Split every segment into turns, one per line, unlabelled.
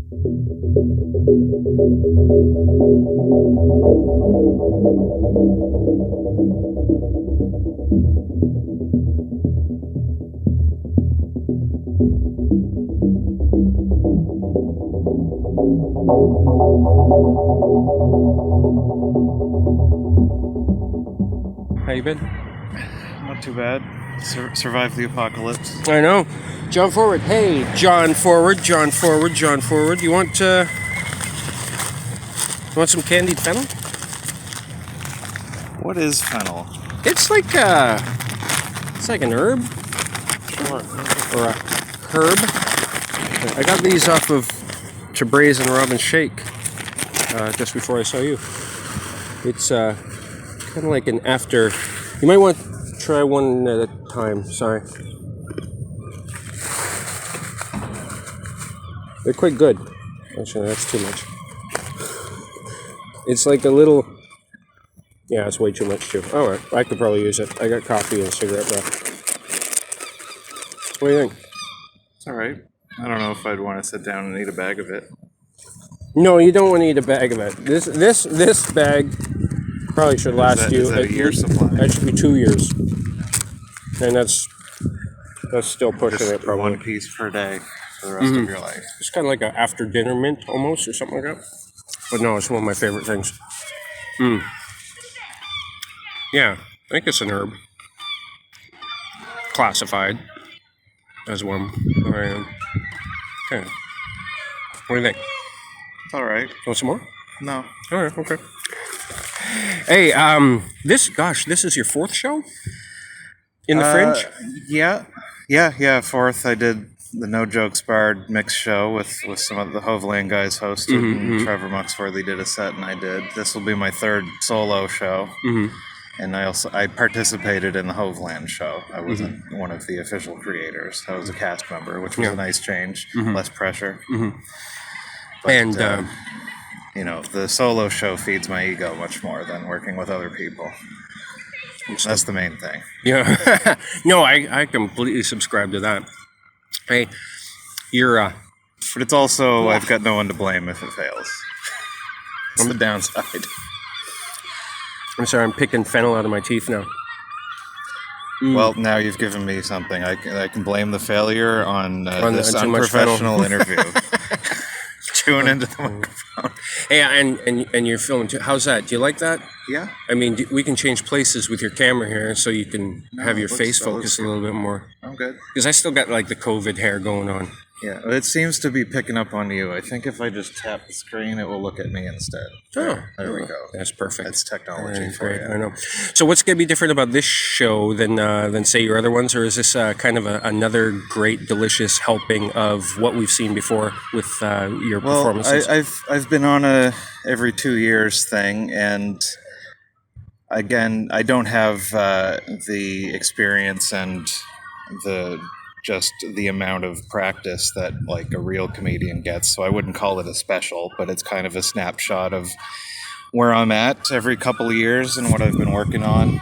How you been?
Not too bad. Survived the apocalypse.
I know. Jon Forward. Hey, Jon Forward. Jon Forward. Jon Forward. You want some candied fennel?
What is fennel?
It's like an herb or a herb. I got these off of Tabray's and Robin's Shake just before I saw you. It's kind of like an after. You might want to try one at a time. Sorry. They're quite good. Actually, that's too much. It's like a little. Yeah, it's way too much too. All right, I could probably use it. I got coffee and cigarette breath. What do you think?
It's all right. I don't know if I'd want to sit down and eat a bag of it.
No, you don't want to eat a bag of it. This bag probably should last you.
Is that a year's supply?
That should be 2 years, and that's still pushing
Just
it. Probably
one piece per day for the rest of your life.
It's kind of like an after dinner mint almost, or something like that. But no, it's one of my favorite things. Yeah, I think it's an herb. Classified as one. Okay. What do you think?
It's all right.
Want some more?
No.
All right. Okay. Hey, this is your fourth show in the Fringe?
Yeah. Fourth, I did the No Jokes Barred mixed show with some of the Hoveland guys hosted, and Trevor Muxworthy did a set, and I did. This will be my third solo show. And I participated in the Hoveland show. I wasn't one of the official creators. I was a cast member, which was a nice change, less pressure. But,
And
the solo show feeds my ego much more than working with other people. That's the main thing.
yeah, no, I completely subscribe to that. Hey, you're
But it's also, I've got no one to blame if it fails. That's the downside.
I'm sorry, I'm picking fennel out of my teeth now.
Well, now you've given me something. I can blame the failure on this
too much
unprofessional interview. Tune into the microphone.
Hey, and you're filming too. How's that? Do you like that?
Yeah.
I mean, we can change places with your camera here, so you can have your face focus a little bit more.
I'm good.
Because I still got like the COVID hair going on.
Yeah, it seems to be picking up on you. I think if I just tap the screen, it will look at me instead. There we go.
That's perfect.
That's technology for
Great.
you.
I know. So what's going to be different about this show than say your other ones, or is this kind of another great, delicious helping of what we've seen before with your performances?
I've been on a every 2 years thing, and again, I don't have the experience and just the amount of practice that like a real comedian gets, so I wouldn't call it a special, but it's kind of a snapshot of where I'm at every couple of years and what I've been working on,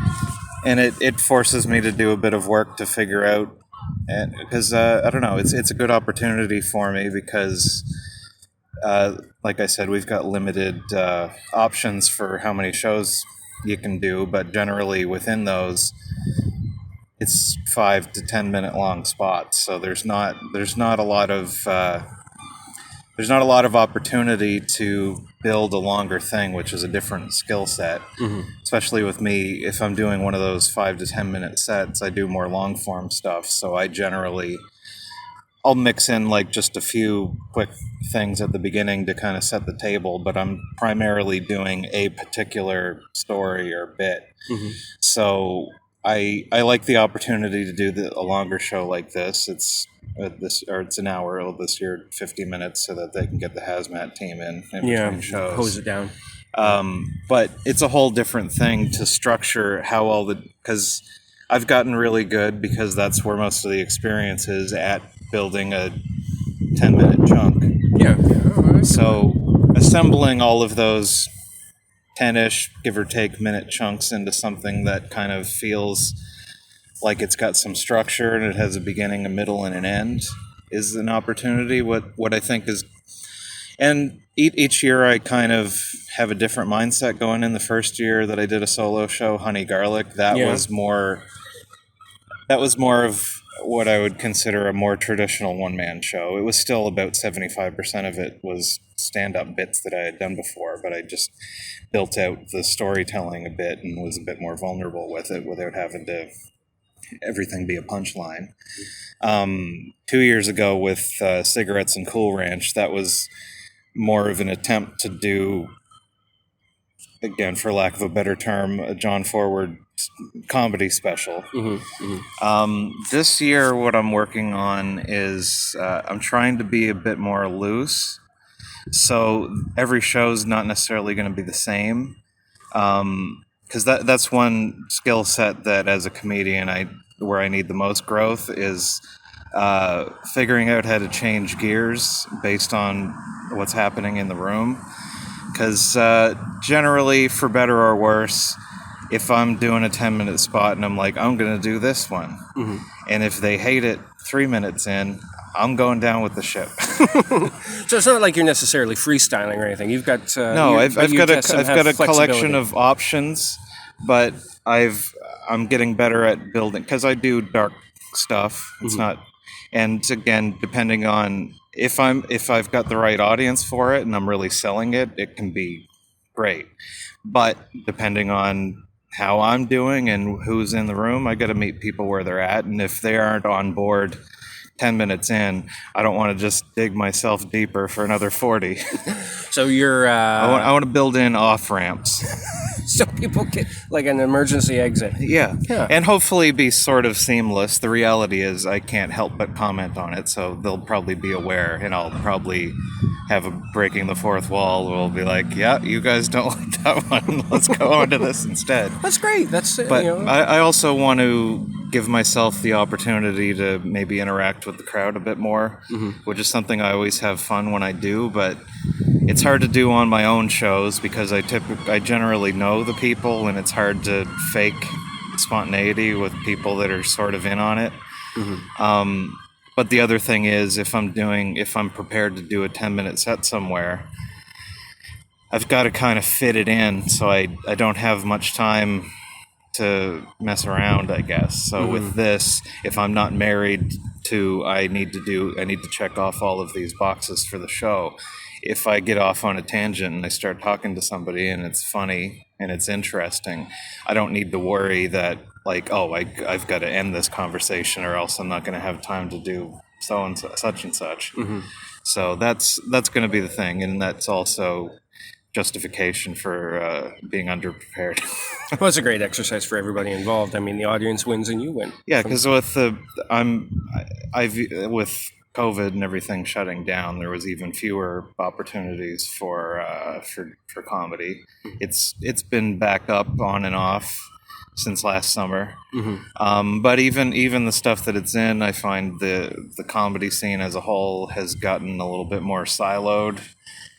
and it forces me to do a bit of work to figure out, because I don't know, it's a good opportunity for me because like I said, we've got limited options for how many shows you can do, but generally within those it's 5 to 10 minute long spots, so there's not a lot of opportunity to build a longer thing, which is a different skill set. Especially with me, if I'm doing one of those 5 to 10 minute sets, I do more long form stuff, so I'll mix in like just a few quick things at the beginning to kind of set the table, but I'm primarily doing a particular story or bit. So I like the opportunity to do a longer show like this. It's an hour this year, 50 minutes, so that they can get the hazmat team in between shows.
Hose it down.
But it's a whole different thing to structure how because I've gotten really good, because that's where most of the experience is, at building a 10-minute chunk.
Yeah.
So assembling all of those 10-ish, give or take, minute chunks into something that kind of feels like it's got some structure and it has a beginning, a middle, and an end is an opportunity. What I think is And each year I kind of have a different mindset going in. The first year that I did a solo show, Honey Garlic, that
Yeah.
was more of what I would consider a more traditional one-man show. It was still about 75% of it was stand-up bits that I had done before, but I just built out the storytelling a bit and was a bit more vulnerable with it without having to everything be a punchline. 2 years ago with Cigarettes and Cool Ranch, that was more of an attempt to do, again, for lack of a better term, a Jon Forward comedy special. This year, what I'm working on is I'm trying to be a bit more loose. So every show's not necessarily going to be the same. Because that's one skill set that as a comedian where I need the most growth is figuring out how to change gears based on what's happening in the room. Because generally, for better or worse, if I'm doing a 10-minute spot and I'm like, I'm going to do this one, and if they hate it 3 minutes in, I'm going down with the ship.
So it's not like you're necessarily freestyling or anything. You've got
No, I've got a collection of options, but I'm getting better at building because I do dark stuff. It's not, and again, depending on if I've got the right audience for it and I'm really selling it, it can be great. But depending on how I'm doing and who's in the room, I got to meet people where they're at, and if they aren't on board 10 minutes in, I don't want to just dig myself deeper for another 40.
So you're
I want to build in off ramps.
so people get like an emergency exit.
Yeah. And hopefully be sort of seamless. The reality is I can't help but comment on it, so they'll probably be aware, and I'll probably have a breaking the fourth wall. We'll be like, yeah, you guys don't like that one. Let's go on to this instead.
That's great. That's
But I also want to give myself the opportunity to maybe interact with the crowd a bit more, which is something I always have fun when I do, but it's hard to do on my own shows because I generally know the people, and it's hard to fake spontaneity with people that are sort of in on it. But the other thing is, if I'm prepared to do a 10-minute set somewhere, I've got to kind of fit it in, so I don't have much time to mess around, I guess. So with this, if I'm not married to, I need to check off all of these boxes for the show. If I get off on a tangent and I start talking to somebody and it's funny and it's interesting, I don't need to worry that like, oh, I've got to end this conversation or else I'm not going to have time to do so and such and such. So that's going to be the thing, and that's also justification for being underprepared.
Well, it's a great exercise for everybody involved. I mean, the audience wins and you win.
Yeah, because with with COVID and everything shutting down, there was even fewer opportunities for comedy. It's been back up on and off since last summer. But even the stuff that it's in, I find the comedy scene as a whole has gotten a little bit more siloed.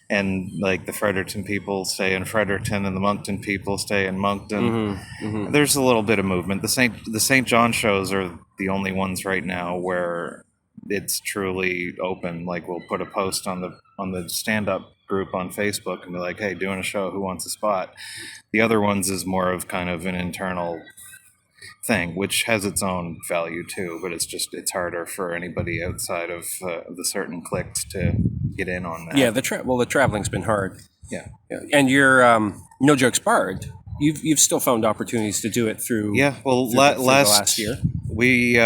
And like the Fredericton people stay in Fredericton, and the Moncton people stay in Moncton. There's a little bit of movement. The St. John shows are the only ones right now where it's truly open. Like we'll put a post on the stand-up group on Facebook and be like, "Hey, doing a show. Who wants a spot?" The other ones is more of kind of an internal thing, which has its own value too, but it's harder for anybody outside of the certain cliques to get in on that.
Yeah, the traveling's been hard.
Yeah.
And you're No Jokes Barred. You've still found opportunities to do it through.
Yeah, well,
through the last year.
We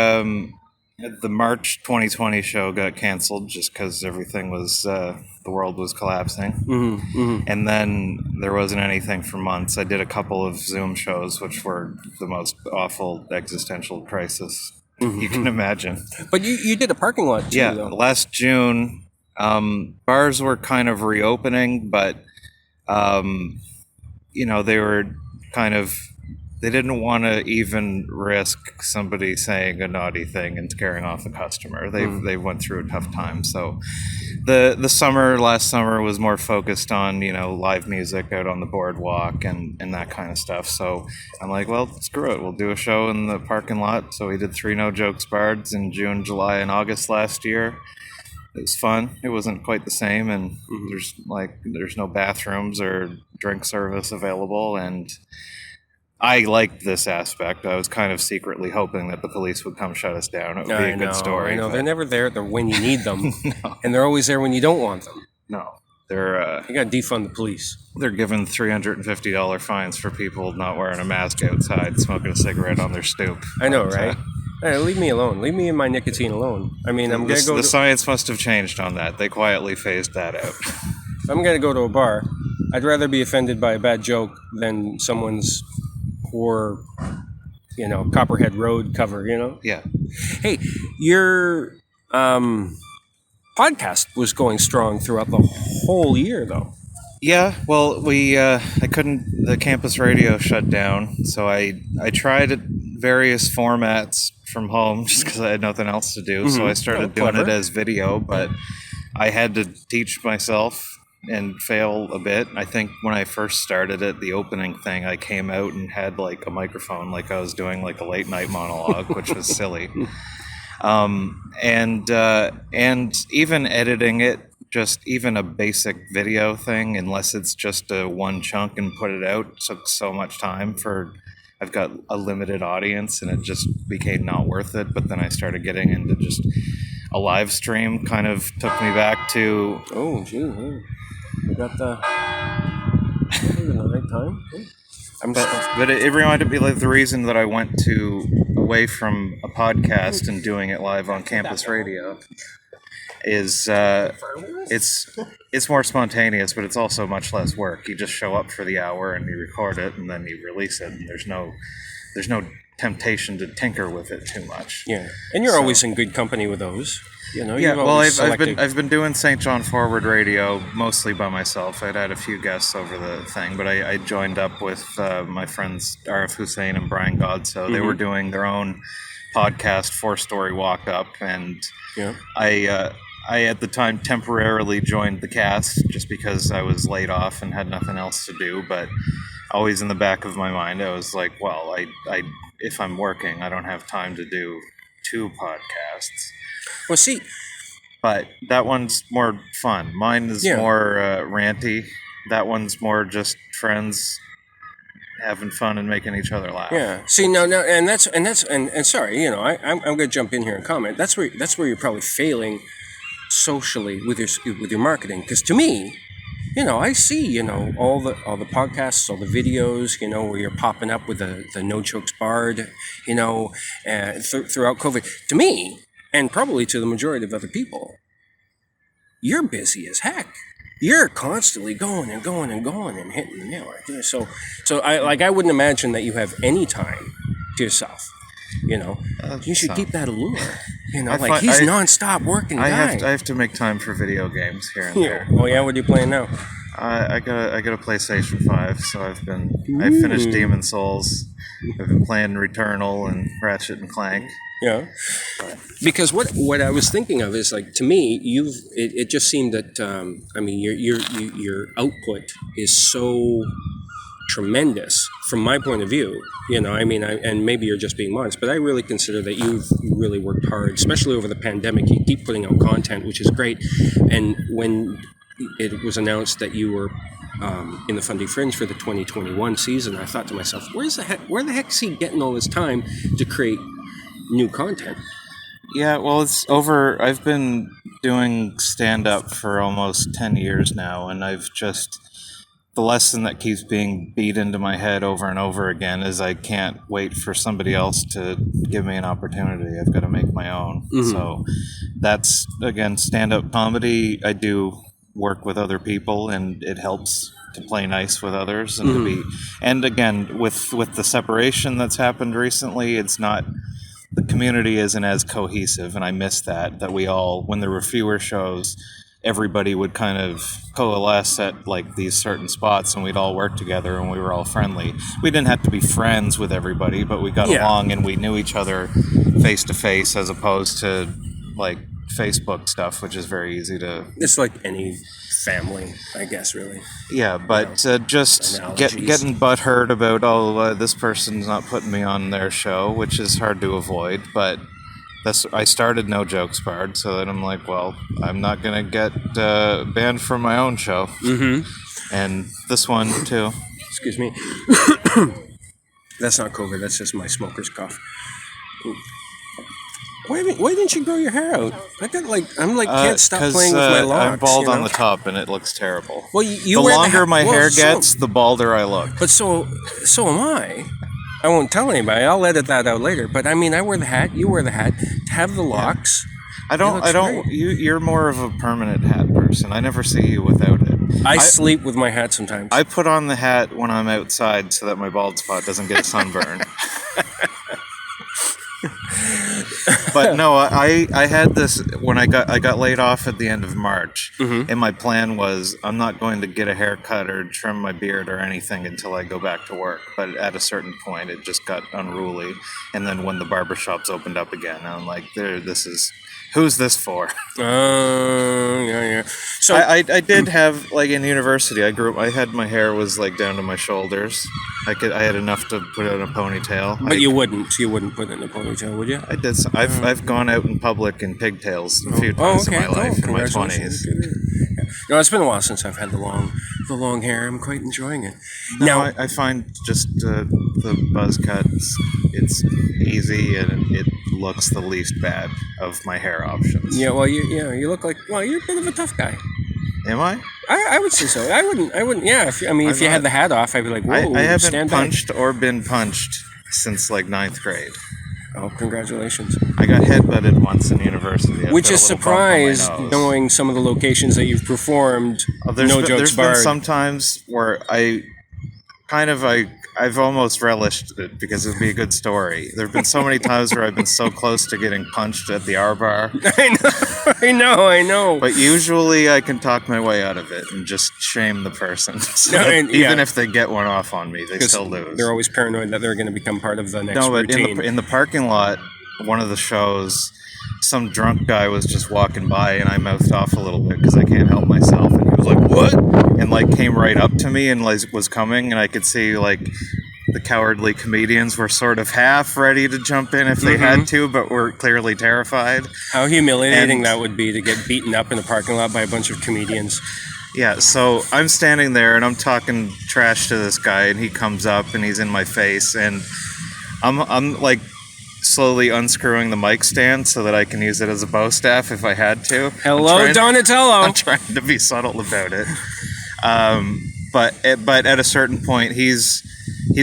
the March 2020 show got canceled just because everything was the world was collapsing, and then there wasn't anything for months. I did a couple of Zoom shows, which were the most awful existential crisis you can imagine.
But you did a parking lot too.
Yeah,
though.
last June, bars were kind of reopening, but they were kind of. They didn't want to even risk somebody saying a naughty thing and scaring off a customer. They went through a tough time. So the last summer was more focused on, live music out on the boardwalk and that kind of stuff. So I'm like, well, screw it. We'll do a show in the parking lot. So we did 3 No Jokes Bards in June, July, and August last year. It was fun. It wasn't quite the same, and there's no bathrooms or drink service available, and I liked this aspect. I was kind of secretly hoping that the police would come shut us down. It would be a good story.
I know.
but
They're never there when you need them,
No.
and they're always there when you don't want them.
No, they're
You got to defund the police.
they're giving $350 fines for people not wearing a mask outside, smoking a cigarette on their stoop.
I know,
But,
right? Hey, leave me alone. Leave me and my nicotine alone. I mean, I'm gonna go.
The science must have changed on that. They quietly phased that out.
If I'm gonna go to a bar, I'd rather be offended by a bad joke than someone's poor, Copperhead Road cover.
Yeah.
Hey, your podcast was going strong throughout the whole year, though.
Yeah, well, I couldn't. The campus radio shut down, so I tried various formats from home just because I had nothing else to do. So I started doing it as video, but I had to teach myself and fail a bit. I think when I first started it, the opening thing, I came out and had like a microphone, like I was doing like a late night monologue, which was silly. And even editing it, just even a basic video thing, unless it's just a one chunk and put it out, took so much time I've got a limited audience, and it just became not worth it. But then I started getting into just a live stream, kind of took me back to...
Oh, gee, you got the right time.
But it reminded me, like, the reason that I went away from a podcast and doing it live on campus radio is it's more spontaneous, but it's also much less work. You just show up for the hour and you record it, and then you release it, and there's no temptation to tinker with it too much.
Yeah, and you're always in good company with those.
Yeah, well, I've been doing St. Jon Forward radio mostly by myself. I'd had a few guests over the thing, but I joined up with my friends Arif Hussein and Brian Godso. They were doing their own podcast, 4-Story Walk Up, and I at the time temporarily joined the cast just because I was laid off and had nothing else to do. But always in the back of my mind, I was like, well, I if I'm working, I don't have time to do 2 podcasts.
Well, see,
but that one's more fun. Mine is more ranty. That one's more just friends having fun and making each other laugh.
Yeah. See, no, and sorry, I'm gonna jump in here and comment. That's where you're probably failing socially with your marketing. Because to me, I see all the podcasts, all the videos, where you're popping up with the No Chokes Bard, throughout COVID. To me, and probably to the majority of other people, you're busy as heck. You're constantly going and going and going and hitting the nail right there. So I wouldn't imagine that you have any time to yourself. You should keep that allure. He's nonstop working.
I have to make time for video games here and there.
Oh yeah, what are you playing now?
I got a PlayStation 5, so I finished Demon Souls. I've been playing Returnal and Ratchet and Clank.
Yeah, because what I was thinking of is, like, to me, it just seemed that your output is so tremendous from my point of view. And maybe you're just being modest, but I really consider that you've really worked hard, especially over the pandemic. You keep putting out content, which is great. And when it was announced that you were in the Fundy Fringe for the 2021 season, I thought to myself, where the heck is he getting all this time to create new content?
Yeah, well, it's over. I've been doing stand-up for almost 10 years now, and the lesson that keeps being beat into my head over and over again is I can't wait for somebody else to give me an opportunity. I've got to make my own. So that's, again, stand-up comedy. I do work with other people, and it helps to play nice with others and to be. And again, with the separation that's happened recently, it's not. The community isn't as cohesive, and I miss that we all, when there were fewer shows, everybody would kind of coalesce at like these certain spots, and we'd all work together, and we were all friendly. We didn't have to be friends with everybody, but we got along, and we knew each other face to face, as opposed to like Facebook stuff, which is very easy to...
It's like any family, I guess, really.
Yeah, but just getting butthurt about, this person's not putting me on their show, which is hard to avoid, but I started No Jokes Barred, so then I'm like, well, I'm not gonna get banned from my own show.
Mm-hmm.
And this one too.
Excuse me. That's not COVID. That's just my smoker's cough. Ooh. Why didn't you grow your hair out? Can't stop playing with my locks.
I'm bald
you know?
on the top, and it looks terrible.
Well, you
the
wear
longer my hair
so-
gets, the balder I look.
But so am I. I won't tell anybody. I'll edit that out later. But I mean, I wear the hat. You wear the hat. To have the locks.
I don't.
Great.
You're more of a permanent hat person. I never see you without it.
I sleep with my hat sometimes.
I put on the hat when I'm outside so that my bald spot doesn't get sunburned. But no, I had this when I got laid off at the end of March, and my plan was I'm not going to get a haircut or trim my beard or anything until I go back to work. But at a certain point, it just got unruly, and then when the barbershops opened up again, I'm like, who's this for?
Yeah. So
I did have, like, in university, I had my hair was like down to my shoulders. I had enough to put it in a ponytail.
But you wouldn't put it in a ponytail, would you?
I did. I've gone out in public in pigtails a few times in my life, in my 20s.
No, it's been a while since I've had the long hair. I'm quite enjoying it.
No,
Now,
I find just the buzz cuts, it's easy and it looks the least bad of my hair options.
yeah, well, you look like, well, you're a bit of a tough guy.
Am I?
I would say so. I wouldn't. Yeah, if you had the hat off, I'd be like, whoa,
I haven't
stand
punched
back.
or been punched since like 9th grade.
Oh, congratulations.
I got headbutted once in university.
Which is surprised, knowing some of the locations that you've performed.
There's been some times where I've almost relished it because it'd be a good story. There have been so many times where I've been so close to getting punched at the R bar.
I know.
But usually I can talk my way out of it and just shame the person. So even if they get one off on me, they still lose.
They're always paranoid that they're going to become part of the next
routine.
routine.
In the parking lot, one of the shows, some drunk guy was just walking by and I mouthed off a little bit because I can't help myself. And he was like, "What?" And like came right up to me and like was coming, and I could see like the cowardly comedians were sort of half ready to jump in if they had to, but were clearly terrified.
How humiliating that would be to get beaten up in a parking lot by a bunch of comedians.
Yeah, so I'm standing there and I'm talking trash to this guy, and he comes up and he's in my face, and I'm like slowly unscrewing the mic stand so that I can use it as a bow staff if I had to.
Hello, Donatello.
I'm trying to be subtle about it. But at a certain point, he's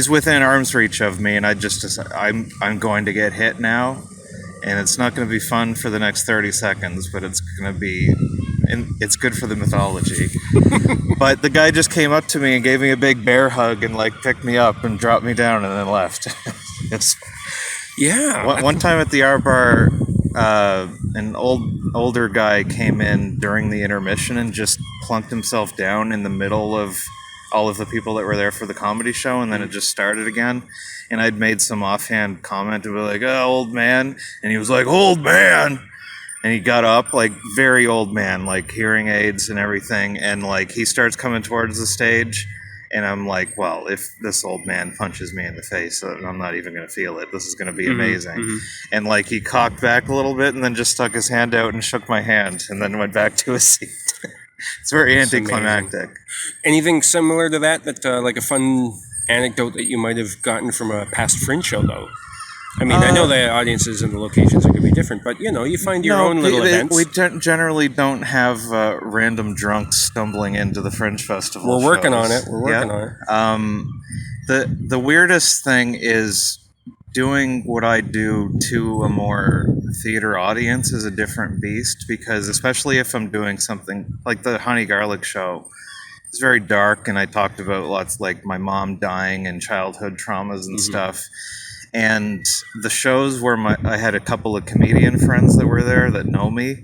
within arm's reach of me, and I just decide I'm going to get hit now, and it's not going to be fun for the next 30 seconds, but it's going to be, and it's good for the mythology. But the guy just came up to me and gave me a big bear hug and like picked me up and dropped me down and then left. One time at the R bar, an older guy came in during the intermission and just plunked himself down in the middle of all of the people that were there for the comedy show, and then it just started again. And I'd made some offhand comment to be like, "Oh, old man," and he was like, "Old man," and he got up, like very old man, like hearing aids and everything, and like he starts coming towards the stage. And I'm like, well, if this old man punches me in the face, I'm not even going to feel it. This is going to be amazing. And like he cocked back a little bit and then just stuck his hand out and shook my hand and then went back to his seat. It's very anticlimactic.
Anything similar to that like a fun anecdote that you might have gotten from a past Fringe show, though? I mean, I know the audiences and the locations are going to be different, but, you find your own little events.
We generally don't have random drunks stumbling into the Fringe Festival.
We're working on it.
The weirdest thing is doing what I do to a more theater audience is a different beast, because especially if I'm doing something like the Honey Garlic show, it's very dark, and I talked about lots like my mom dying and childhood traumas and stuff. And the shows where I had a couple of comedian friends that were there that know me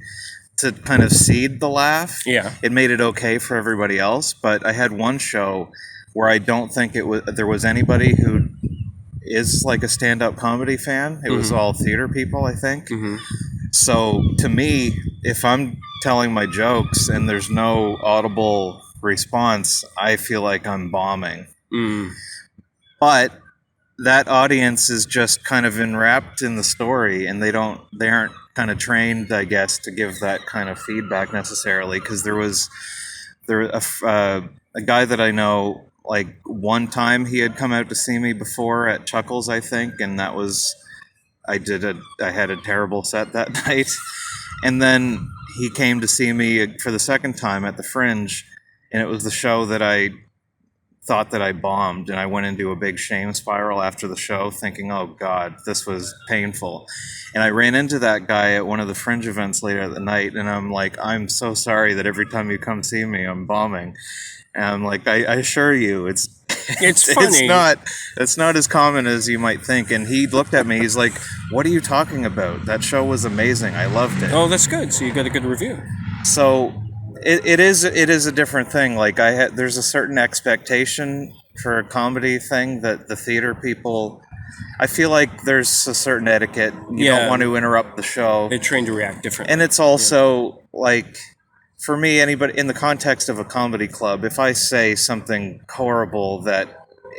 to kind of seed the laugh. Yeah, it made it okay for everybody else. But I had one show where I don't think there was anybody who is like a stand-up comedy fan. It was all theater people, I think. So to me, if I'm telling my jokes and there's no audible response, I feel like I'm bombing. But that audience is just kind of enwrapped in the story, and they aren't kind of trained, I guess, to give that kind of feedback necessarily. Because a guy that I know, like one time he had come out to see me before at Chuckles, I think, and that was I had a terrible set that night, and then he came to see me for the second time at the Fringe, and it was the show that I thought that I bombed, and I went into a big shame spiral after the show thinking, oh God, this was painful. And I ran into that guy at one of the Fringe events later that night, and I'm like, I'm so sorry that every time you come see me, I'm bombing. And I'm like, I assure you, it's
funny.
It's not as common as you might think. And he looked at me, he's like, what are you talking about? That show was amazing. I loved it.
Oh, that's good. So you got a good review.
So it is a different thing. Like there's a certain expectation for a comedy thing that the theater people, I feel like there's a certain etiquette. You don't want to interrupt the show.
They're trained to react differently.
And it's also like, for me, anybody in the context of a comedy club, if I say something horrible that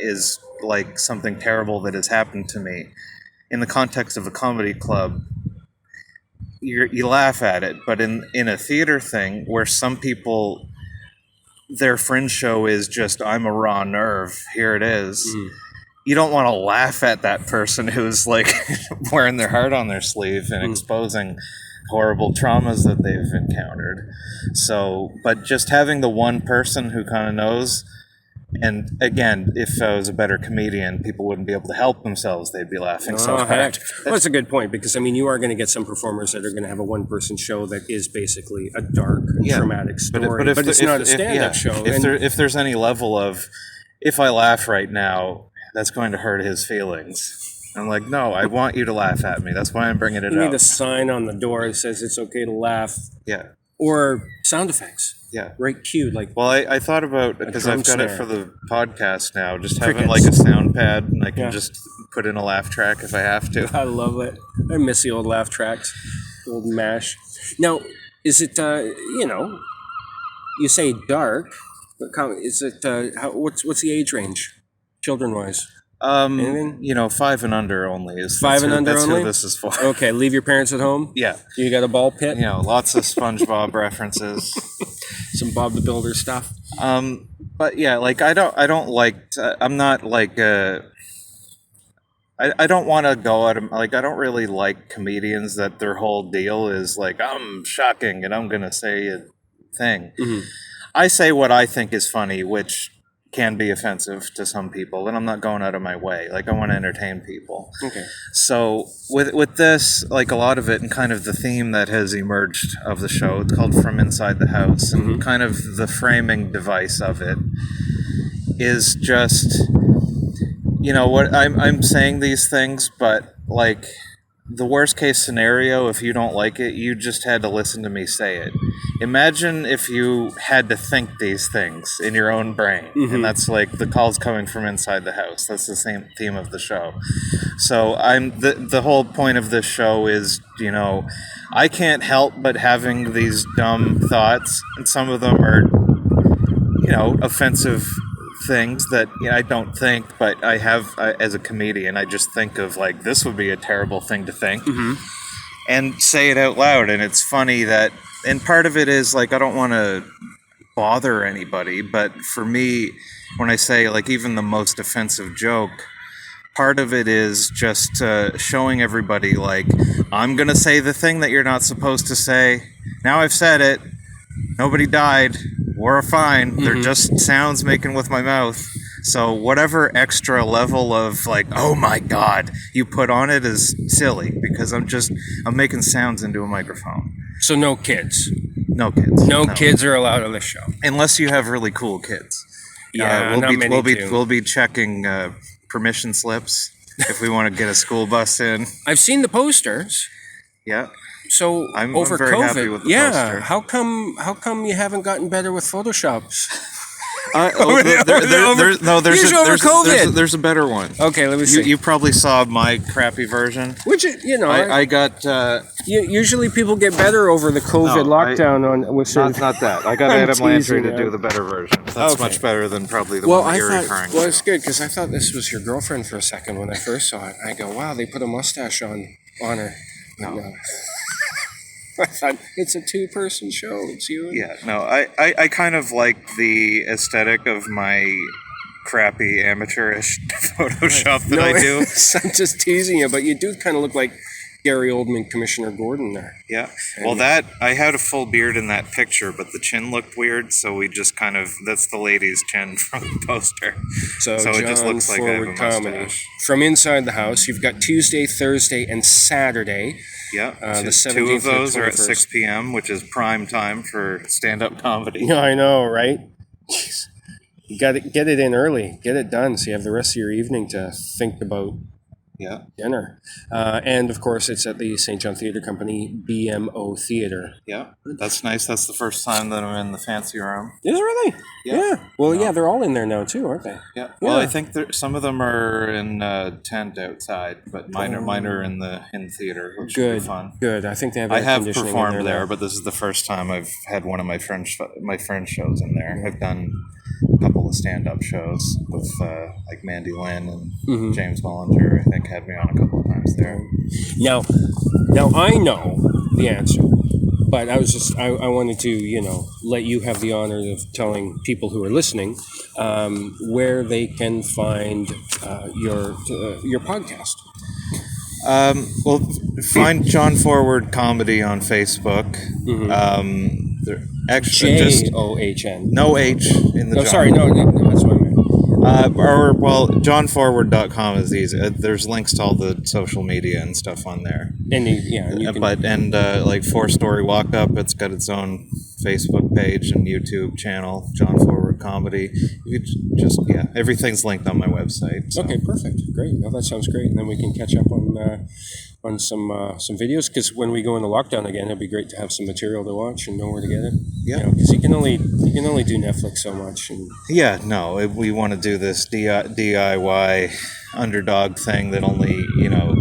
is like something terrible that has happened to me, in the context of a comedy club, you laugh at it. But in a theater thing where some people, their Fringe show is just, I'm a raw nerve, here it is. You don't want to laugh at that person who's like wearing their heart on their sleeve and exposing horrible traumas that they've encountered. So, but just having the one person who kind of knows, and again, if I was a better comedian, people wouldn't be able to help themselves. They'd be laughing so hard.
Well, that's a good point, because I mean, you are going to get some performers that are going to have a one-person show that is basically a dark, traumatic story, but it's not a stand-up show.
If there's any level of, if I laugh right now, that's going to hurt his feelings. I'm like, no, I want you to laugh at me. That's why I'm bringing it up.
You need a sign on the door that says it's okay to laugh.
Yeah.
Or sound effects.
Yeah.
Right cued. Like,
well, I thought about, because I've got it for the podcast now, just having
Crickets.
like a sound pad, and I can just put in a laugh track if I have to.
I love it. I miss the old laugh tracks. The old MASH. Now, is it, you say dark, but is it, what's the age range, children-wise?
Anything? 5 and under only is
5 and under
that's
only.
Who this is for.
Okay, leave your parents at home.
Yeah,
you got a ball pit.
Lots of SpongeBob references,
some Bob the Builder stuff.
But yeah, like I don't like. I'm not like. I don't want to go at them. Like I don't really like comedians that their whole deal is like, I'm shocking and I'm gonna say a thing. I say what I think is funny, which can be offensive to some people, and I'm not going out of my way. Like I want to entertain people.
Okay.
So with this, like a lot of it, and kind of the theme that has emerged of the show, it's called From Inside the House, and kind of the framing device of it is just, what I'm saying these things, but like the worst case scenario, if you don't like it, you just had to listen to me say it. Imagine if you had to think these things in your own brain. And that's like the calls coming from inside the house. That's the same theme of the show. So the whole point of this show is, I can't help but having these dumb thoughts, and some of them are, offensive things that I don't think, but I have as a comedian, I just think of like, this would be a terrible thing to think, and say it out loud. And it's funny that, and part of it is like, I don't want to bother anybody, but for me, when I say like even the most offensive joke, part of it is just showing everybody like, I'm gonna say the thing that you're not supposed to say. Now I've said it. Nobody died. We're fine. They're just sounds making with my mouth. So whatever extra level of like, oh my God, you put on it is silly, because I'm making sounds into a microphone.
So no kids.
No kids.
No kids are allowed on this show.
Unless you have really cool kids.
Yeah,
we'll be checking permission slips if we want to get a school bus in.
I've seen the posters.
Yeah.
So
I'm
over
very
COVID,
happy with the poster.
How come you haven't gotten better with Photoshops?
There's a better one.
Okay, let me see.
You probably saw my crappy version.
Which,
I got.
Usually people get better over the COVID lockdown
Not that. I got Adam Landry to do the better version. That's much better than probably the one that you're referring to.
Well, it's good because I thought this was your girlfriend for a second when I first saw it. I go, wow, they put a mustache on her. No. I thought it's a two-person show. It's you.
Yeah, no, I kind of like the aesthetic of my crappy amateurish Photoshop that I do.
I'm just teasing you, but you do kind of look like Gary Oldman, Commissioner Gordon there.
Yeah. Well, I had a full beard in that picture, but the chin looked weird, so we just kind of, that's the lady's chin from the poster. So it just looks like I have a mustache.
From inside the house, you've got Tuesday, Thursday, and Saturday.
Yeah.
The 17th
two of those
and
are at
21st.
6 p.m., which is prime time for stand-up comedy.
Yeah, I know, right? Jeez. You got to get it in early. Get it done so you have the rest of your evening to think about dinner. And, of course, it's at the St. John Theatre Company, BMO Theatre.
Yeah, that's nice. That's the first time that I'm in the fancy room.
Is it really?
Yeah.
Well, yeah, they're all in there now, too, aren't they?
Yeah. Well, I think some of them are in tent outside, but mine are in the theater, which should be fun.
Good. I think they have
I
air
have
conditioning in
performed there,
now.
but this is the first time I've had one of my friend shows in there. I've done a couple of stand-up shows with like Mandy Lynn and James Mullinger. I think had me on a couple of times there.
Now I know the answer, but I wanted to, let you have the honor of telling people who are listening where they can find your podcast.
Well, find Jon Forward Comedy on Facebook.
JOHN.
No H in the.
No, sorry, no, that's what I meant.
JonForward.com is easy. There's links to all the social media and stuff on there.
And you can.
Like Four Story Walk Up, it's got its own Facebook page and YouTube channel, Jon Forward Comedy. You just everything's linked on my website. So.
Okay, perfect, great. Well, that sounds great. And then we can catch up on some videos, because when we go into lockdown again, it'll be great to have some material to watch and know where to get it.
Yeah,
because you can only do Netflix so much. And
we want to do this DIY underdog thing that only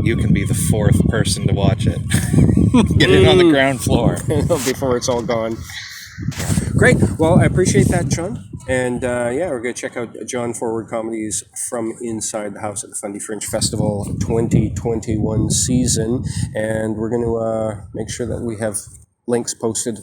you can be the fourth person to watch it. Get it on the ground floor
before it's all gone. Great. Well, I appreciate that, Jon. And we're going to check out Jon Forward Comedy's From Inside the House at the Fundy Fringe Festival 2021 season. And we're going to make sure that we have links posted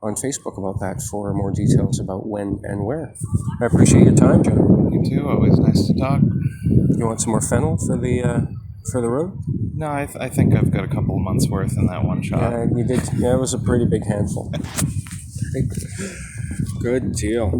on Facebook about that for more details about when and where. I appreciate your time, Jon.
You too. Always nice to talk.
You want some more fennel for the road?
No, I think I've got a couple of months worth in that one shot.
Yeah, you did. Yeah, it was a pretty big handful. Good deal.